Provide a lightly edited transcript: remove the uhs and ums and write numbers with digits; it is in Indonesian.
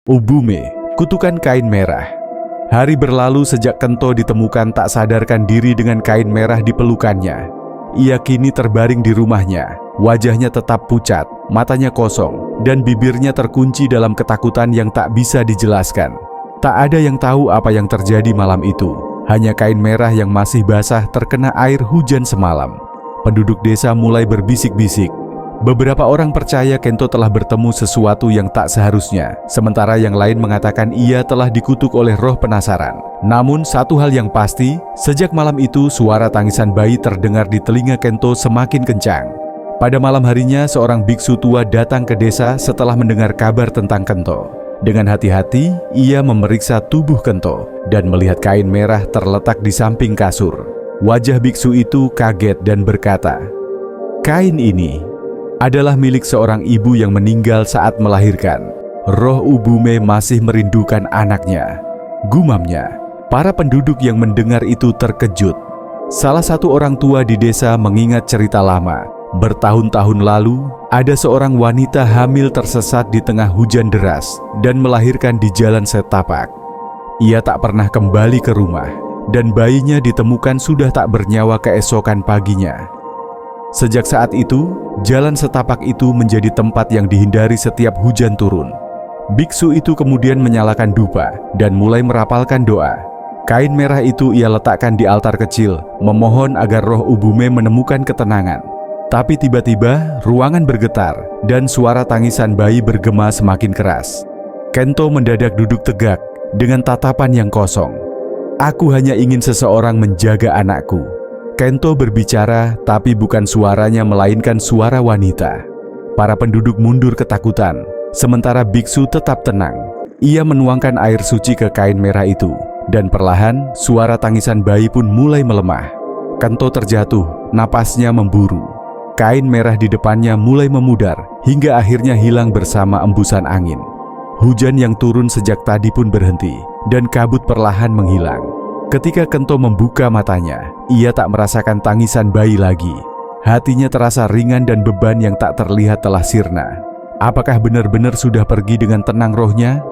Ubume, kutukan kain merah. Hari berlalu sejak Kento ditemukan tak sadarkan diri dengan kain merah di pelukannya. Ia kini terbaring di rumahnya. Wajahnya tetap pucat, matanya kosong, dan bibirnya terkunci dalam ketakutan yang tak bisa dijelaskan. Tak ada yang tahu apa yang terjadi malam itu. Hanya kain merah yang masih basah terkena air hujan semalam. Penduduk desa mulai berbisik-bisik. Beberapa orang percaya Kento telah bertemu sesuatu yang tak seharusnya, sementara yang lain mengatakan ia telah dikutuk oleh roh penasaran. Namun satu hal yang pasti, sejak malam itu suara tangisan bayi terdengar di telinga Kento semakin kencang. Pada malam harinya, seorang biksu tua datang ke desa setelah mendengar kabar tentang Kento. Dengan hati-hati, ia memeriksa tubuh Kento dan melihat kain merah terletak di samping kasur. Wajah biksu itu kaget dan berkata, "Kain ini adalah milik seorang ibu yang meninggal saat melahirkan. Roh Ubume masih merindukan anaknya," gumamnya. Para penduduk yang mendengar itu terkejut. Salah satu orang tua di desa mengingat cerita lama. Bertahun-tahun lalu, ada seorang wanita hamil tersesat di tengah hujan deras dan melahirkan di jalan setapak. Ia tak pernah kembali ke rumah, dan bayinya ditemukan sudah tak bernyawa keesokan paginya. Sejak saat itu, jalan setapak itu menjadi tempat yang dihindari setiap hujan turun. Biksu itu kemudian menyalakan dupa dan mulai merapalkan doa. Kain merah itu ia letakkan di altar kecil, memohon agar roh Ubume menemukan ketenangan. Tapi tiba-tiba ruangan bergetar dan suara tangisan bayi bergema semakin keras. Kento mendadak duduk tegak dengan tatapan yang kosong. "Aku hanya ingin seseorang menjaga anakku." Kento berbicara, tapi bukan suaranya melainkan suara wanita. Para penduduk mundur ketakutan, sementara biksu tetap tenang. Ia menuangkan air suci ke kain merah itu, dan perlahan suara tangisan bayi pun mulai melemah. Kento terjatuh, napasnya memburu. Kain merah di depannya mulai memudar, hingga akhirnya hilang bersama embusan angin. Hujan yang turun sejak tadi pun berhenti, dan kabut perlahan menghilang. Ketika Kento membuka matanya, ia tak merasakan tangisan bayi lagi. Hatinya terasa ringan dan beban yang tak terlihat telah sirna. Apakah benar-benar sudah pergi dengan tenang rohnya?